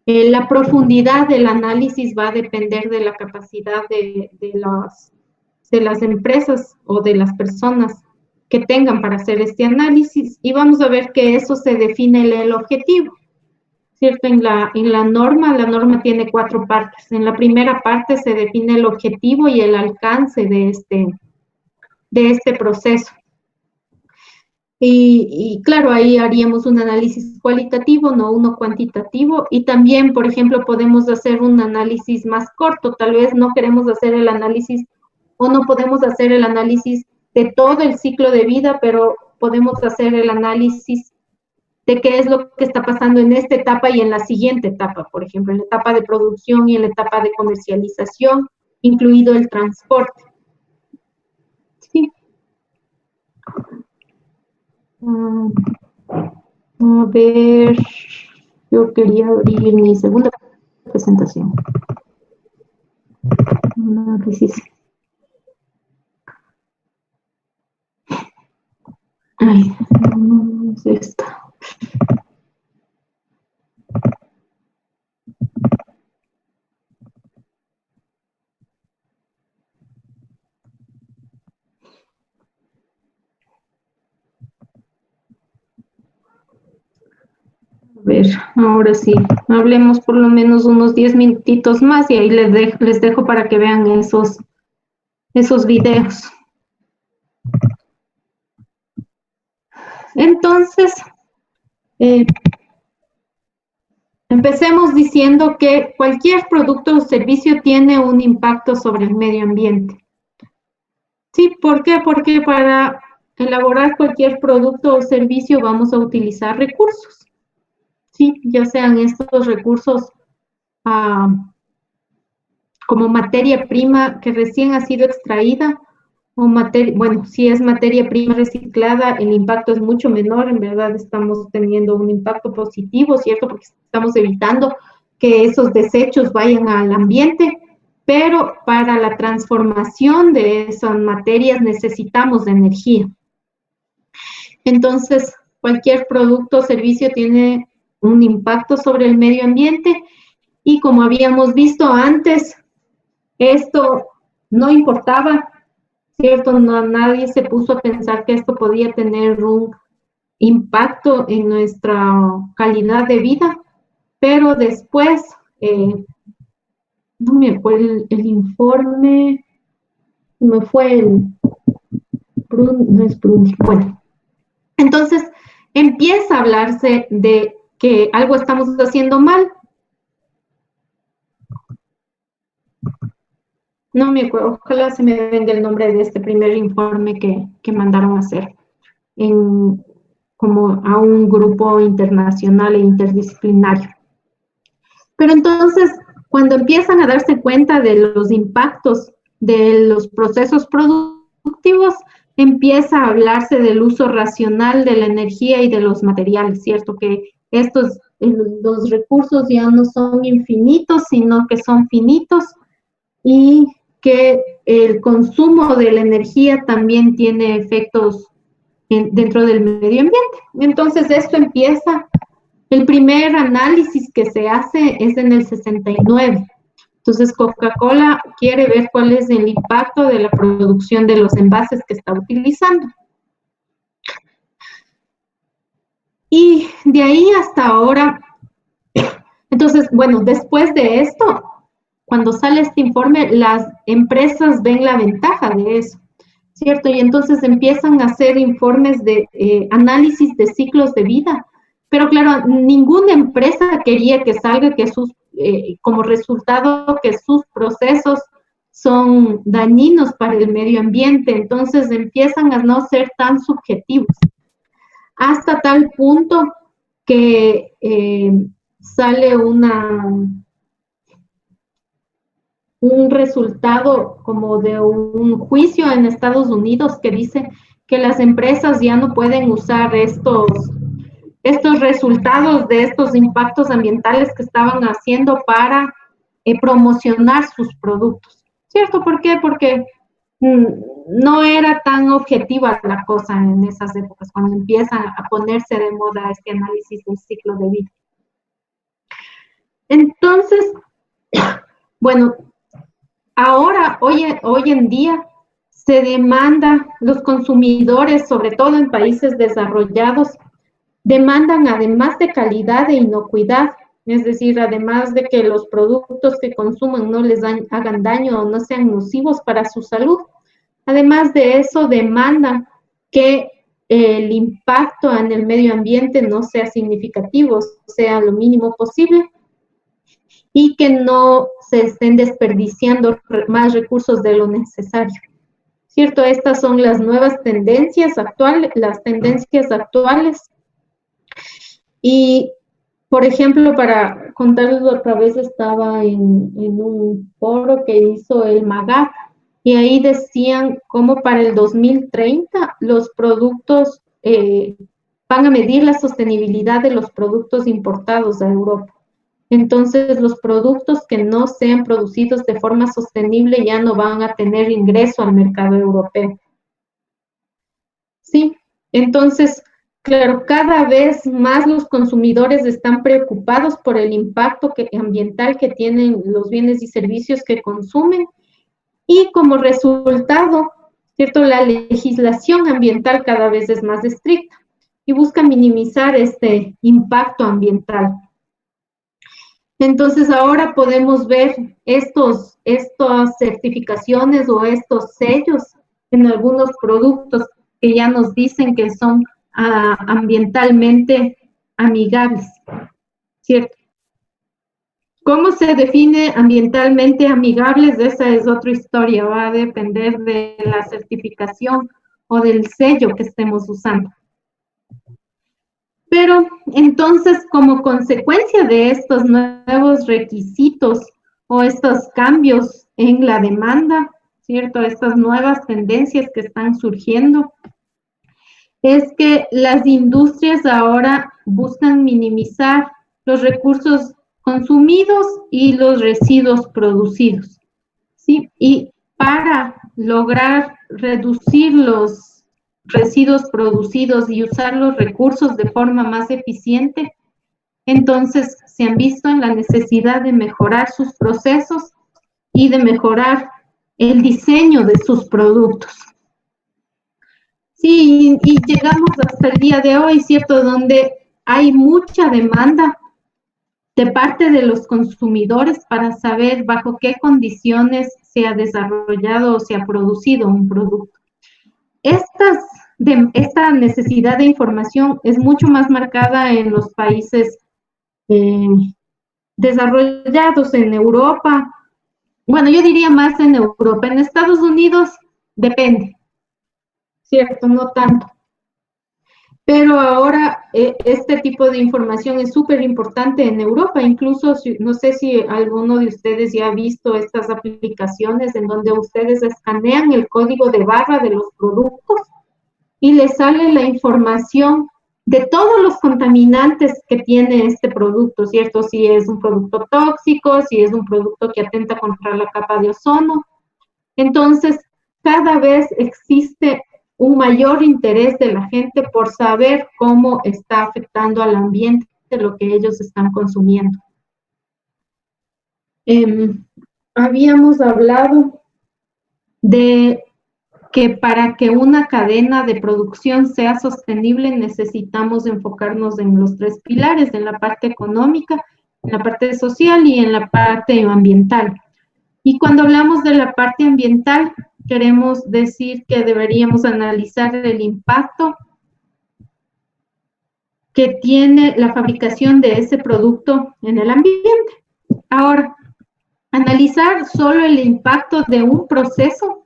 la profundidad del análisis va a depender de la capacidad de las empresas o de las personas que tengan para hacer este análisis, y vamos a ver que eso se define el objetivo, ¿cierto? En la norma tiene 4 partes. En la primera parte se define el objetivo y el alcance de este proceso. Y claro, ahí haríamos un análisis cualitativo, no uno cuantitativo, y también, por ejemplo, podemos hacer un análisis más corto. Tal vez no queremos hacer el análisis o no podemos hacer el análisis de todo el ciclo de vida, pero podemos hacer el análisis de qué es lo que está pasando en esta etapa y en la siguiente etapa, por ejemplo, en la etapa de producción y en la etapa de comercialización, incluido el transporte. Sí. A ver, yo quería abrir mi segunda presentación. Análisis. Ay, no es esta. A ver, ahora sí, hablemos por lo menos unos 10 minutitos más y ahí les dejo para que vean esos videos. Entonces, empecemos diciendo que cualquier producto o servicio tiene un impacto sobre el medio ambiente. Sí, ¿por qué? Porque para elaborar cualquier producto o servicio vamos a utilizar recursos. Sí, ya sean estos recursos como materia prima que recién ha sido extraída, o bueno, si es materia prima reciclada, el impacto es mucho menor. En verdad estamos teniendo un impacto positivo, ¿cierto? Porque estamos evitando que esos desechos vayan al ambiente, pero para la transformación de esas materias necesitamos de energía. Entonces, cualquier producto o servicio tiene un impacto sobre el medio ambiente, y como habíamos visto antes, esto no importaba, ¿cierto? Nadie se puso a pensar que esto podía tener un impacto en nuestra calidad de vida, pero después, no me fue el informe, me fue no es Bruni, bueno. Entonces, empieza a hablarse de que algo estamos haciendo mal. No me acuerdo, ojalá se me venga el nombre de este primer informe que mandaron a hacer como a un grupo internacional e interdisciplinario. Pero entonces, cuando empiezan a darse cuenta de los impactos de los procesos productivos, empieza a hablarse del uso racional de la energía y de los materiales, ¿cierto? Que los recursos ya no son infinitos, sino que son finitos, y que el consumo de la energía también tiene efectos dentro del medio ambiente. Entonces, esto empieza, el primer análisis que se hace es en el 69. Entonces, Coca-Cola quiere ver cuál es el impacto de la producción de los envases que está utilizando. Y de ahí hasta ahora, entonces, bueno, después de esto, cuando sale este informe, las empresas ven la ventaja de eso. ¿cierto? Y entonces empiezan a hacer informes de análisis de ciclos de vida. Pero claro, ninguna empresa quería que salga que como resultado que sus procesos son dañinos para el medio ambiente. Entonces empiezan a no ser tan subjetivos. Hasta tal punto que sale un resultado como de un juicio en Estados Unidos que dice que las empresas ya no pueden usar estos resultados de estos impactos ambientales que estaban haciendo para promocionar sus productos. ¿Cierto? ¿Por qué? Porque no era tan objetiva la cosa en esas épocas, cuando empieza a ponerse de moda este análisis del ciclo de vida. Entonces, bueno, ahora, hoy en día, se demanda, los consumidores, sobre todo en países desarrollados, demandan además de calidad e inocuidad, es decir, además de que los productos que consuman no les hagan daño o no sean nocivos para su salud. Además de eso, demandan que el impacto en el medio ambiente no sea significativo, sea lo mínimo posible, y que no se estén desperdiciando más recursos de lo necesario. ¿Cierto? Estas son las nuevas tendencias actuales, Y, por ejemplo, para contarles otra vez, estaba en un foro que hizo el MAGAT, y ahí decían cómo para el 2030 los productos van a medir la sostenibilidad de los productos importados a Europa. Entonces, los productos que no sean producidos de forma sostenible ya no van a tener ingreso al mercado europeo. Sí, entonces, claro, cada vez más los consumidores están preocupados por el impacto ambiental que tienen los bienes y servicios que consumen, y como resultado, ¿cierto?, la legislación ambiental cada vez es más estricta y busca minimizar este impacto ambiental. Entonces ahora podemos ver estas certificaciones o estos sellos en algunos productos que ya nos dicen que son ambientalmente amigables, ¿cierto? ¿Cómo se define ambientalmente amigables? Esa es otra historia, va a depender de la certificación o del sello que estemos usando. Pero entonces, como consecuencia de estos nuevos requisitos o estos cambios en la demanda, ¿cierto? Estas nuevas tendencias que están surgiendo, es que las industrias ahora buscan minimizar los recursos consumidos y los residuos producidos, ¿sí? Y para lograr reducir los residuos producidos y usar los recursos de forma más eficiente, entonces se han visto en la necesidad de mejorar sus procesos y de mejorar el diseño de sus productos. Sí, y llegamos hasta el día de hoy, ¿cierto?, donde hay mucha demanda de parte de los consumidores para saber bajo qué condiciones se ha desarrollado o se ha producido un producto. Esta necesidad de información es mucho más marcada en los países desarrollados, en Europa. Bueno, yo diría más en Europa. En Estados Unidos depende, ¿cierto? No tanto. Pero ahora este tipo de información es súper importante en Europa. Incluso, no sé si alguno de ustedes ya ha visto estas aplicaciones en donde ustedes escanean el código de barra de los productos y les sale la información de todos los contaminantes que tiene este producto, ¿cierto? Si es un producto tóxico, si es un producto que atenta contra la capa de ozono. Entonces, cada vez existe un mayor interés de la gente por saber cómo está afectando al ambiente lo que ellos están consumiendo. Habíamos hablado de que para que una cadena de producción sea sostenible necesitamos enfocarnos en los tres pilares, en la parte económica, en la parte social y en la parte ambiental. Y cuando hablamos de la parte ambiental, queremos decir que deberíamos analizar el impacto que tiene la fabricación de ese producto en el ambiente. Ahora, analizar solo el impacto de un proceso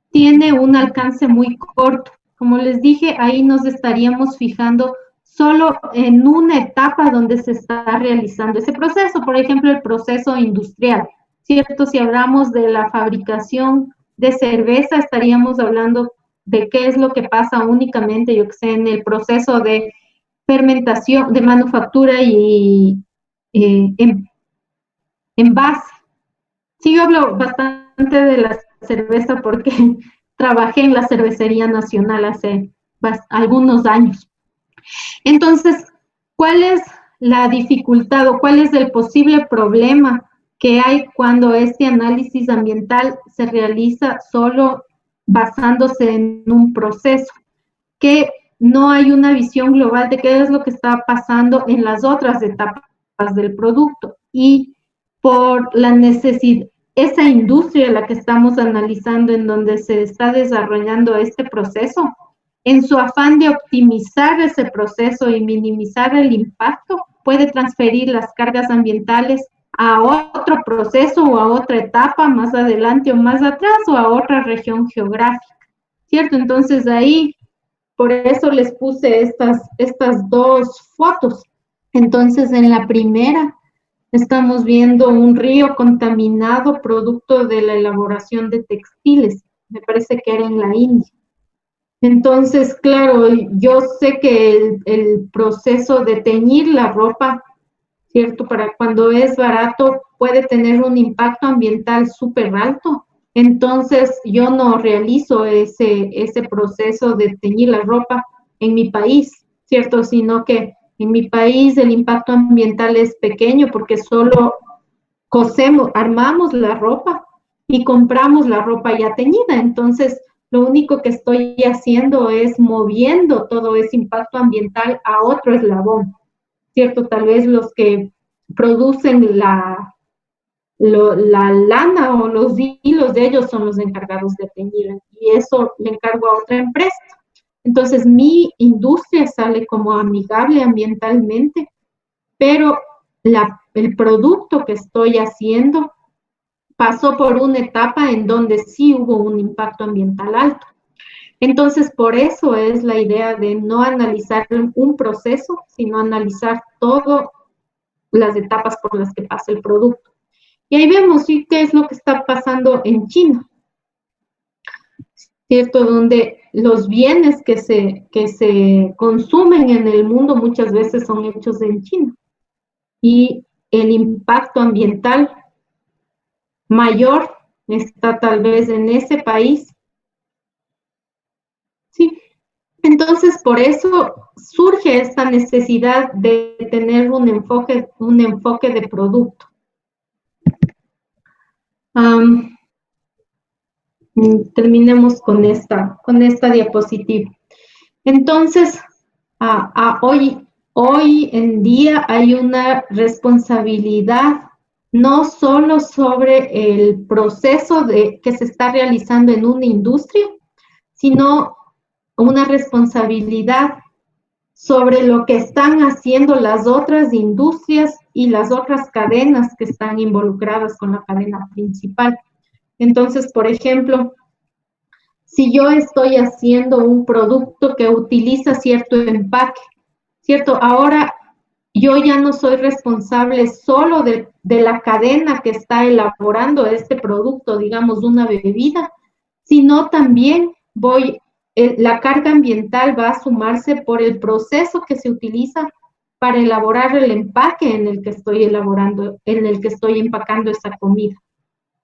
tiene un alcance muy corto. Como les dije, ahí nos estaríamos fijando solo en una etapa donde se está realizando ese proceso, por ejemplo, el proceso industrial, ¿cierto? Si hablamos de la fabricación de cerveza, estaríamos hablando de qué es lo que pasa únicamente, yo que sé, en el proceso de fermentación, de manufactura y envase. Sí, yo hablo bastante de la cerveza porque trabajé en la Cervecería Nacional hace algunos años. Entonces, ¿cuál es la dificultad o cuál es el posible problema que hay cuando este análisis ambiental se realiza solo basándose en un proceso? Que no hay una visión global de qué es lo que está pasando en las otras etapas del producto. Y por la necesidad, esa industria en la que estamos analizando, en donde se está desarrollando este proceso, en su afán de optimizar ese proceso y minimizar el impacto, puede transferir las cargas ambientales a otro proceso o a otra etapa más adelante o más atrás o a otra región geográfica, ¿cierto? Entonces ahí, por eso les puse estas dos fotos. Entonces en la primera estamos viendo un río contaminado producto de la elaboración de textiles, me parece que era en la India. Entonces, claro, yo sé que el proceso de teñir la ropa, ¿cierto? Para cuando es barato puede tener un impacto ambiental súper alto. Entonces, yo no realizo ese proceso de teñir la ropa en mi país, ¿cierto? Sino que en mi país el impacto ambiental es pequeño porque solo cosemos, armamos la ropa y compramos la ropa ya teñida. Entonces, lo único que estoy haciendo es moviendo todo ese impacto ambiental a otro eslabón, ¿cierto? Tal vez los que producen la lana o los hilos de ellos son los encargados de teñir y eso le encargo a otra empresa. Entonces, mi industria sale como amigable ambientalmente, pero el producto que estoy haciendo pasó por una etapa en donde sí hubo un impacto ambiental alto. Entonces, por eso es la idea de no analizar un proceso, sino analizar todas las etapas por las que pasa el producto. Y ahí vemos ¿sí? qué es lo que está pasando en China, ¿cierto? Donde los bienes que se consumen en el mundo muchas veces son hechos en China. Y el impacto ambiental mayor está tal vez en ese país. Sí. Entonces, por eso surge esta necesidad de tener un enfoque de producto. Terminemos con esta diapositiva. Entonces, hoy en día hay una responsabilidad no solo sobre el proceso que se está realizando en una industria, sino una responsabilidad sobre lo que están haciendo las otras industrias y las otras cadenas que están involucradas con la cadena principal. Entonces, por ejemplo, si yo estoy haciendo un producto que utiliza cierto empaque, ¿cierto? Ahora yo ya no soy responsable solo de la cadena que está elaborando este producto, digamos una bebida, sino también la carga ambiental va a sumarse por el proceso que se utiliza para elaborar el empaque en el que estoy empacando esa comida.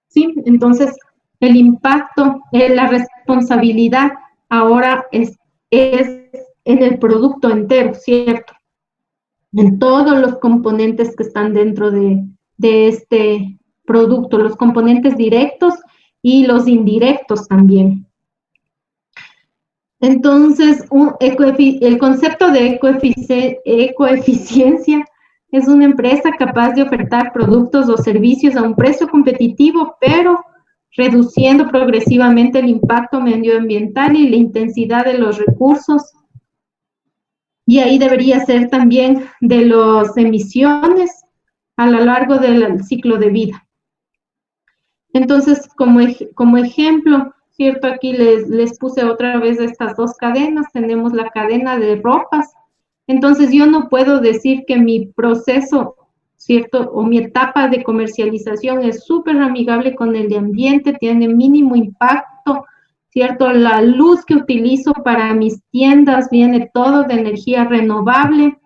¿Sí? Entonces, el impacto, la responsabilidad ahora es en el producto entero, ¿cierto? En todos los componentes que están dentro de este producto, los componentes directos y los indirectos también. Entonces, el concepto de ecoeficiencia es una empresa capaz de ofertar productos o servicios a un precio competitivo, pero reduciendo progresivamente el impacto medioambiental y la intensidad de los recursos. Y ahí debería ser también de las emisiones a lo largo del ciclo de vida. Entonces, como ejemplo, ¿cierto? Aquí les puse otra vez estas dos cadenas. Tenemos la cadena de ropas. Entonces, yo no puedo decir que mi proceso, ¿cierto? O mi etapa de comercialización es súper amigable con el ambiente, tiene mínimo impacto, ¿cierto? La luz que utilizo para mis tiendas viene todo de energía renovable.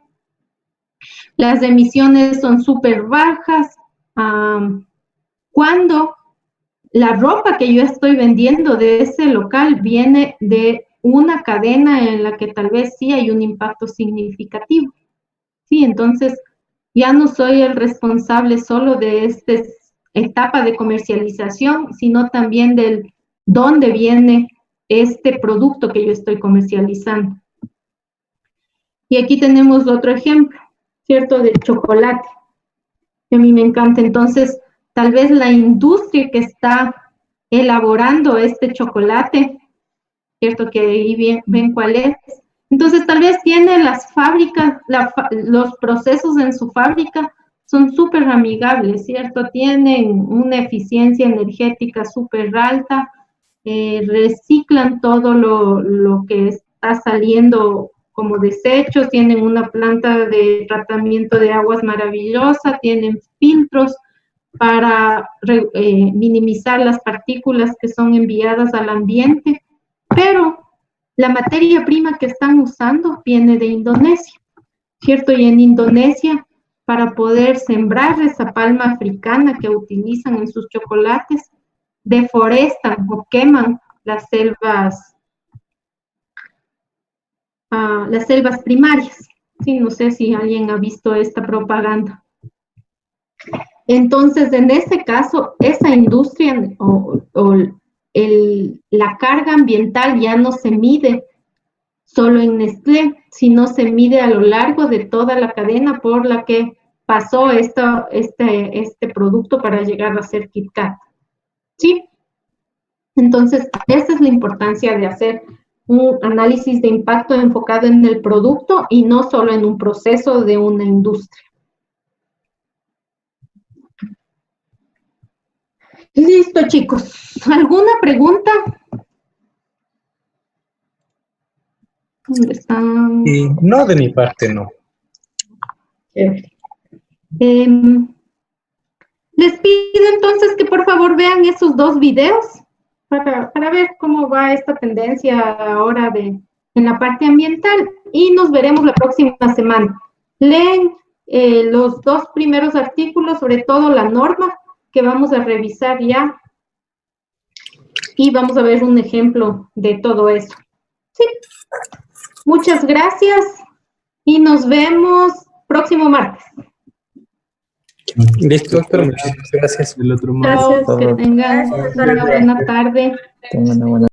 Las emisiones son súper bajas. Cuando la ropa que yo estoy vendiendo de ese local viene de una cadena en la que tal vez sí hay un impacto significativo. Sí, entonces ya no soy el responsable solo de esta etapa de comercialización, sino también del dónde viene este producto que yo estoy comercializando. Y aquí tenemos otro ejemplo, ¿cierto? Del chocolate, que a mí me encanta. Entonces, tal vez la industria que está elaborando este chocolate, ¿cierto? Que ahí ven cuál es. Entonces, tal vez tiene las fábricas, los procesos en su fábrica son súper amigables, ¿cierto? Tienen una eficiencia energética súper alta, reciclan todo lo que está saliendo como desechos, tienen una planta de tratamiento de aguas maravillosa, tienen filtros para minimizar las partículas que son enviadas al ambiente, pero la materia prima que están usando viene de Indonesia, ¿cierto? Y en Indonesia, para poder sembrar esa palma africana que utilizan en sus chocolates, deforestan o queman las selvas primarias. Sí, no sé si alguien ha visto esta propaganda. Entonces, en este caso, esa industria la carga ambiental ya no se mide solo en Nestlé, sino se mide a lo largo de toda la cadena por la que pasó este producto para llegar a ser KitKat. ¿Sí? Entonces, esa es la importancia de hacer un análisis de impacto enfocado en el producto y no solo en un proceso de una industria. Listo, chicos. ¿Alguna pregunta? ¿Dónde están? No, de mi parte, no. Les pido entonces que por favor vean esos dos videos para ver cómo va esta tendencia ahora en la parte ambiental y nos veremos la próxima semana. Leen los dos primeros artículos, sobre todo la norma que vamos a revisar ya y vamos a ver un ejemplo de todo eso. Sí. Muchas gracias y nos vemos próximo martes. Listo, doctor. Muchas gracias. Gracias, que tengan una buena tarde. Tengan una buena